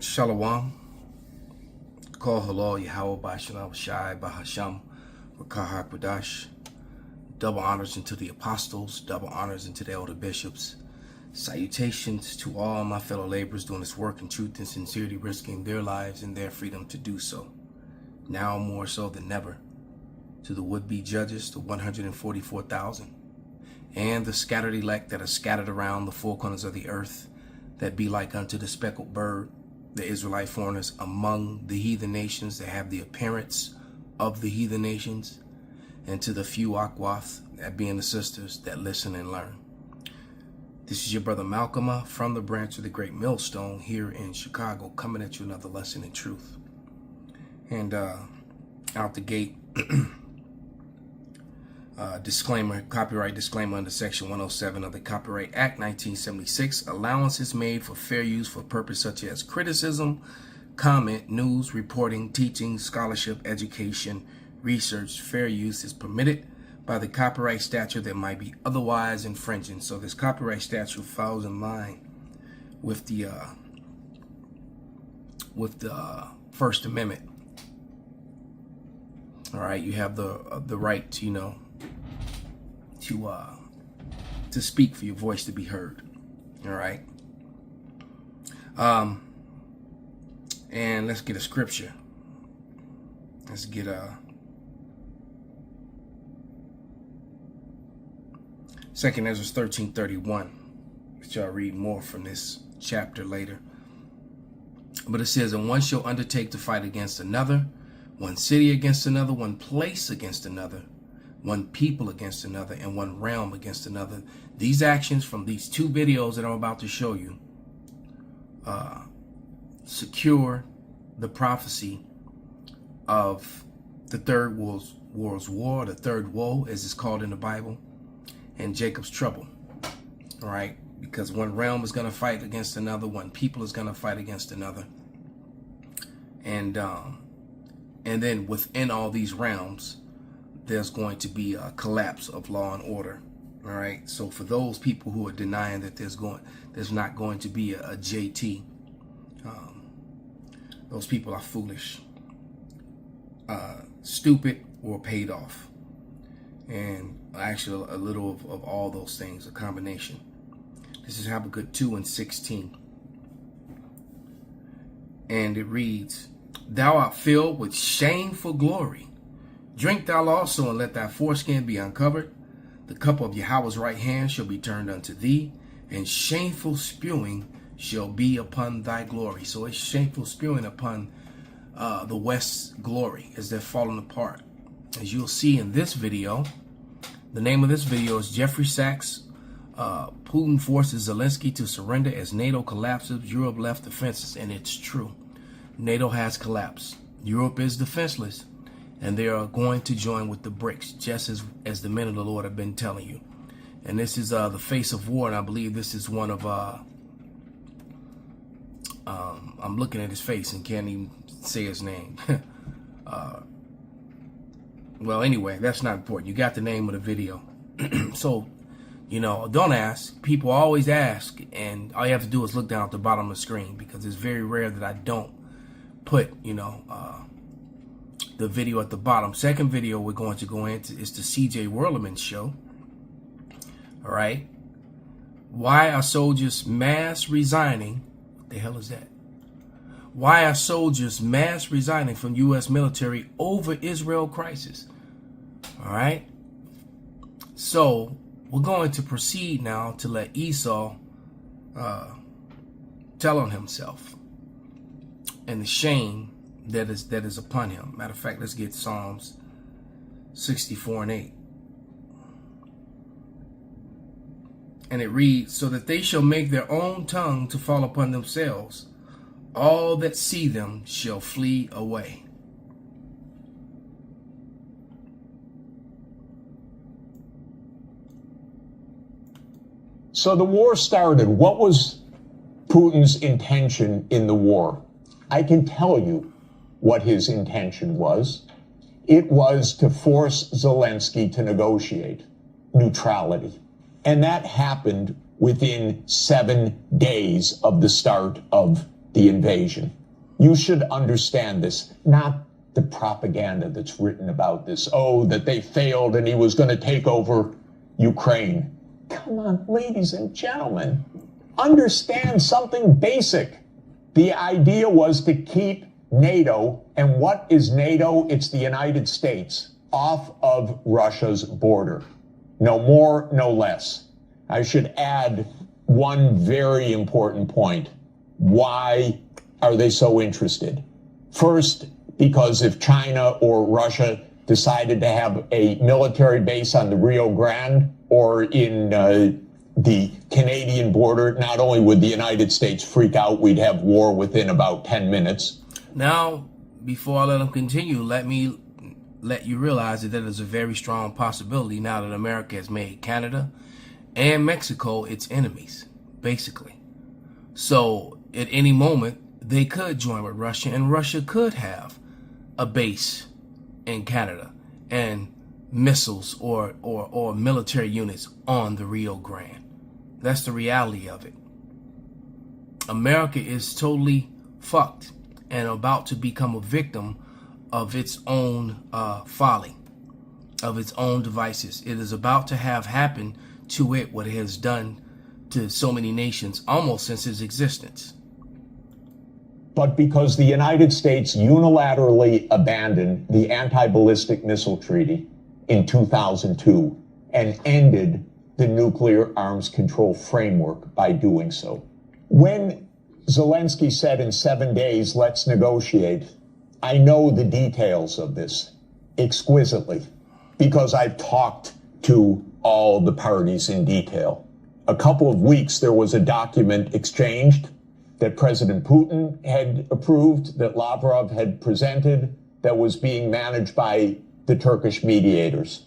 Shalom. Call halal Yahweh Bashanah Shai Bahasham Rakah Kwadash. Double honors unto the apostles, double honors unto the elder bishops. Salutations to all my fellow laborers doing this work in truth and sincerity, risking their lives and their freedom to do so. Now more so than ever. To the would-be judges, the 144,000, and the scattered elect that are scattered around the four corners of the earth, that be like unto the speckled bird, the Israelite foreigners among the heathen nations that have the appearance of the heathen nations, and to the few Akwath, that being the sisters that listen and learn. This is your brother Malcolm from the branch of the Great Millstone here in Chicago, coming at you another lesson in truth. And out the gate, disclaimer, copyright disclaimer under Section 107 of the Copyright Act 1976. Allowance is made for fair use for purpose such as criticism, comment, news, reporting, teaching, scholarship, education, research. Fair use is permitted by the copyright statute that might be otherwise infringing. So this copyright statute falls in line with the First Amendment. All right, you have the right to, to speak, for your voice to be heard. All right. And let's get a scripture. Let's get Second Ezra 13:31, which I'll read more from this chapter later. But it says, and one shall undertake to fight against another, one city against another, one place against another, one people against another, and one realm against another. These actions from these two videos that I'm about to show you secure the prophecy of the third world's war, the third woe, as it's called in the Bible, and Jacob's trouble. All right, because one realm is going to fight against another, one people is going to fight against another, and then within all these realms, there's going to be a collapse of law and order. All right. So for those people who are denying that there's not going to be a JT, those people are foolish, stupid, or paid off. And actually a little of all those things, a combination. This is Habakkuk 2:16. And it reads, thou art filled with shameful glory. Drink thou also, and let thy foreskin be uncovered. The cup of Yahweh's right hand shall be turned unto thee, and shameful spewing shall be upon thy glory. So it's shameful spewing upon the West's glory as they're falling apart. As you'll see in this video, the name of this video is Jeffrey Sachs, Putin forces Zelensky to surrender as NATO collapses, Europe left defenseless. And it's true. NATO has collapsed. Europe is defenseless. And they are going to join with the BRICS, just as the men of the Lord have been telling you. And this is the face of war, and I believe this is one of, I'm looking at his face and can't even say his name. Well, anyway, that's not important. You got the name of the video. So, don't ask. People always ask, and all you have to do is look down at the bottom of the screen, because it's very rare that I don't put, the video at the bottom. Second video we're going to go into is the CJ Werleman show. All right. Why are soldiers mass resigning? What the hell is that? Why are soldiers mass resigning from U.S. military over Israel crisis? All right. So we're going to proceed now to let Esau tell on himself and the shame that is upon him. Matter of fact, let's get Psalms 64:8. And it reads, so that they shall make their own tongue to fall upon themselves. All that see them shall flee away. So the war started. What was Putin's intention in the war? I can tell you what his intention was. It was to force Zelensky to negotiate neutrality. And that happened within 7 days of the start of the invasion. You should understand this, not the propaganda that's written about this. Oh, that they failed and he was going to take over Ukraine. Come on, ladies and gentlemen, understand something basic. The idea was to keep NATO, and what is NATO? It's the United States, off of Russia's border. No more, no less. I should add one very important point. Why are they so interested? First, because if China or Russia decided to have a military base on the Rio Grande or in the Canadian border, not only would the United States freak out, we'd have war within about 10 minutes. Now, before I let them continue, let me let you realize that is a very strong possibility now that America has made Canada and Mexico its enemies, basically. So at any moment, they could join with Russia, and Russia could have a base in Canada and missiles or military units on the Rio Grande. That's the reality of it. America is totally fucked and about to become a victim of its own folly, of its own devices. It is about to have happened to it what it has done to so many nations almost since its existence. But because the United States unilaterally abandoned the anti-ballistic missile treaty in 2002 and ended the nuclear arms control framework by doing so. When Zelensky said in 7 days, let's negotiate, I know the details of this exquisitely because I've talked to all the parties in detail. A couple of weeks, there was a document exchanged that President Putin had approved, that Lavrov had presented, that was being managed by the Turkish mediators.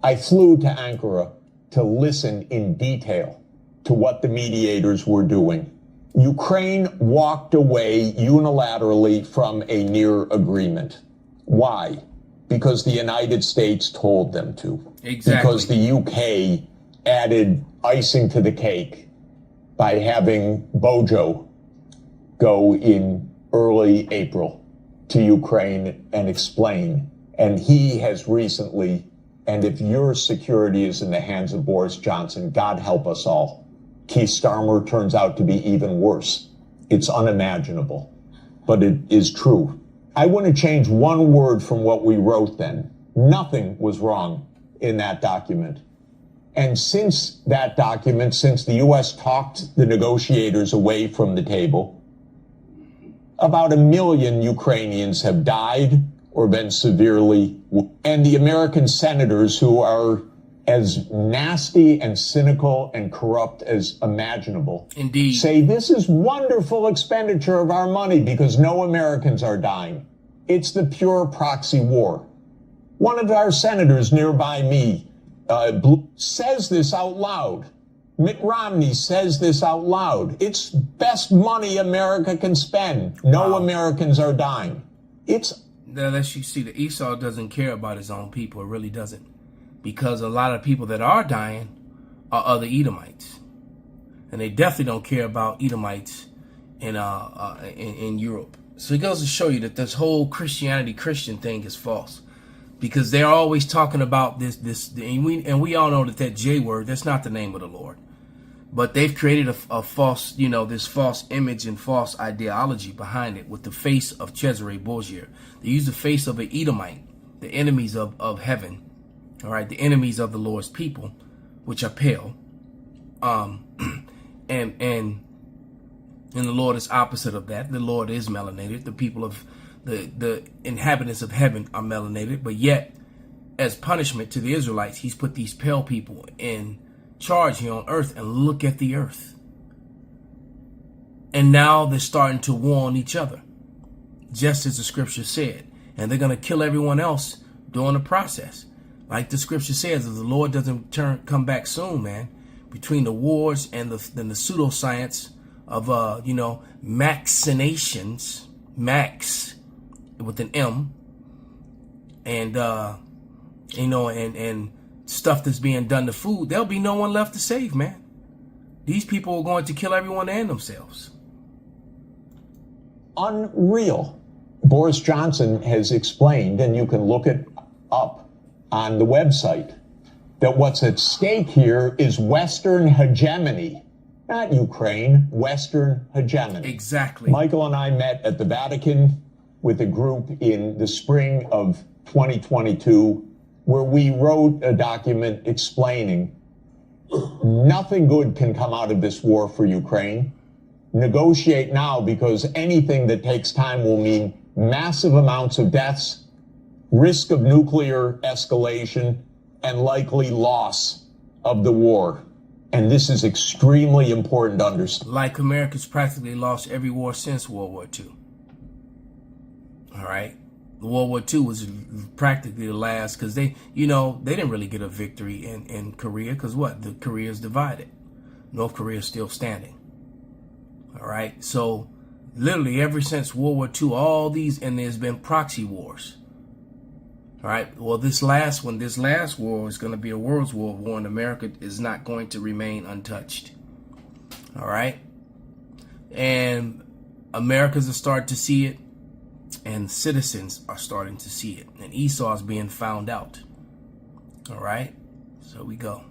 I flew to Ankara to listen in detail to what the mediators were doing. Ukraine walked away unilaterally from a near agreement. Why? Because the United States told them to. Exactly. Because the UK added icing to the cake by having Bojo go in early April to Ukraine and explain. And he has recently, and if your security is in the hands of Boris Johnson, God help us all. Keith Starmer turns out to be even worse. It's unimaginable, but it is true. I want to change one word from what we wrote then. Nothing was wrong in that document. And since that document, since the U.S. talked the negotiators away from the table, about 1 million Ukrainians have died or been severely wounded. And the American senators, who are as nasty and cynical and corrupt as imaginable, indeed, say this is wonderful expenditure of our money because no Americans are dying. It's the pure proxy war. One of our senators nearby me says this out loud. Mitt Romney says this out loud. It's best money America can spend. No Wow. Americans are dying. It's that lets you see that Esau doesn't care about his own people. It really doesn't. Because a lot of people that are dying are other Edomites. And they definitely don't care about Edomites in Europe. So it goes to show you that this whole Christian thing is false. Because they're always talking about this, and we all know that J word, that's not the name of the Lord. But they've created a false, this false image and false ideology behind it with the face of Cesare Borgia. They use the face of an Edomite, the enemies of heaven, all right, the enemies of the Lord's people, which are pale. And the Lord is opposite of that. The Lord is melanated. The people of the inhabitants of heaven are melanated, but yet, as punishment to the Israelites, he's put these pale people in charge here on earth. And look at the earth. And now they're starting to war on each other, just as the scripture said. And they're going to kill everyone else during the process. Like the scripture says, if the Lord doesn't come back soon, man, between the wars and the pseudoscience of, vaccinations, Max with an M, and and stuff that's being done to food, there'll be no one left to save, man. These people are going to kill everyone and themselves. unreal. Boris Johnson has explained, and you can look it up on the website, that what's at stake here is Western hegemony. Not Ukraine, Western hegemony. Exactly. Michael and I met at the Vatican with a group in the spring of 2022, where we wrote a document explaining nothing good can come out of this war for Ukraine. Negotiate now, because anything that takes time will mean massive amounts of deaths, risk of nuclear escalation, and likely loss of the war. And this is extremely important to understand. Like America's practically lost every war since World War II. All right. World War II was practically the last, because they didn't really get a victory in Korea, because what? The Korea is divided. North Korea is still standing. All right. So literally ever since World War II, all these, and there's been proxy wars. All right. Well, this last war is going to be a world war, and America is not going to remain untouched. All right. And Americans are starting to see it, and citizens are starting to see it, and Esau is being found out. All right. So we go.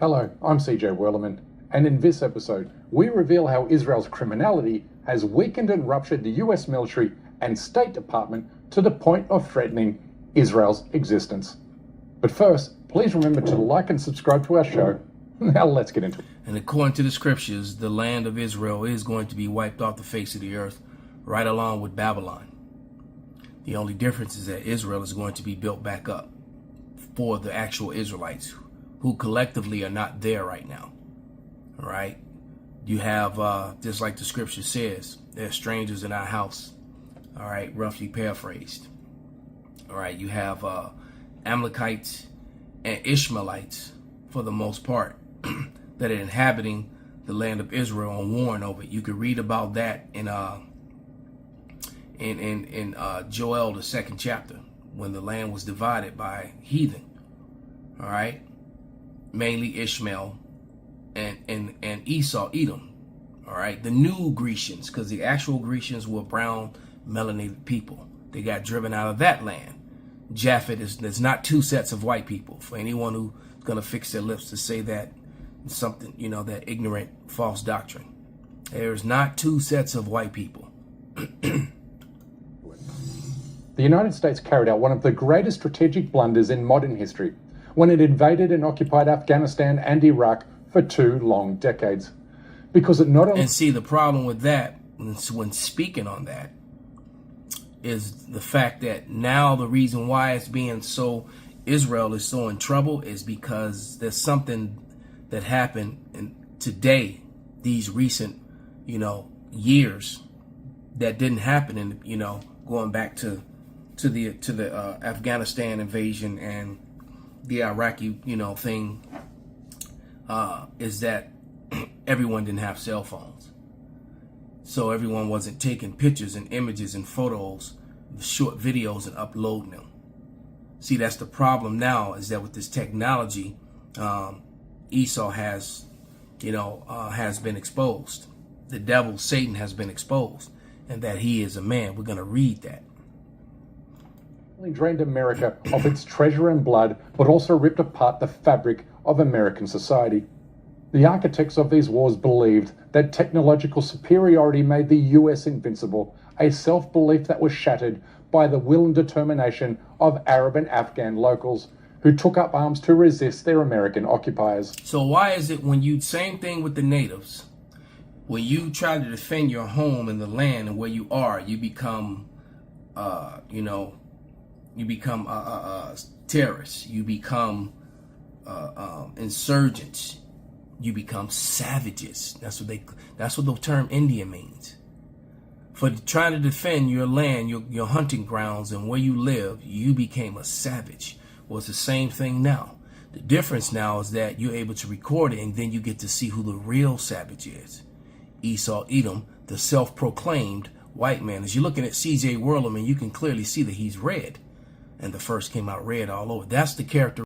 Hello, I'm CJ Werleman, and in this episode, we reveal how Israel's criminality has weakened and ruptured the US military and State Department to the point of threatening Israel's existence. But first, please remember to like and subscribe to our show. Now let's get into it. And according to the scriptures, the land of Israel is going to be wiped off the face of the earth, right along with Babylon. The only difference is that Israel is going to be built back up for the actual Israelites, who collectively are not there right now. All right. You have, just like the scripture says, they're strangers in our house. All right. Roughly paraphrased. All right. You have Amalekites and Ishmaelites, for the most part, that are inhabiting the land of Israel and warring over it. You can read about that in Joel, the 2nd chapter, when the land was divided by heathen. All right. Mainly Ishmael and Esau, Edom. All right. The new Grecians, because the actual Grecians were brown, melanated people. They got driven out of that land. Japhet there's not two sets of white people. For anyone who's going to fix their lips to say that something, that ignorant, false doctrine. There's not two sets of white people. The United States carried out one of the greatest strategic blunders in modern history when it invaded and occupied Afghanistan and Iraq for 2 long decades. Because it not only... And see, the problem with that, when speaking on that, is the fact that now the reason why it's being so, Israel is so in trouble, is because there's something that happened today, these recent, years, that didn't happen in, going back to the Afghanistan invasion and the Iraqi, thing, is that everyone didn't have cell phones. So everyone wasn't taking pictures and images and photos, short videos, and uploading them. See, that's the problem now, is that with this technology, Esau has been exposed. The devil, Satan, has been exposed, and that he is a man. We're going to read that. Drained America of its treasure and blood, but also ripped apart the fabric of American society. The architects of these wars believed that technological superiority made the US invincible, a self-belief that was shattered by the will and determination of Arab and Afghan locals who took up arms to resist their American occupiers. So why is it same thing with the natives, when you try to defend your home and the land and where you are, you become, terrorists, you become insurgents, you become savages. That's what the term Indian means. For trying to defend your land, your hunting grounds, and where you live, you became a savage. Well, it's the same thing now. The difference now is that you're able to record it, and then you get to see who the real savage is. Esau, Edom, the self-proclaimed white man. As you're looking at CJ Werleman, you can clearly see that he's red. and the first came out red all over. That's the character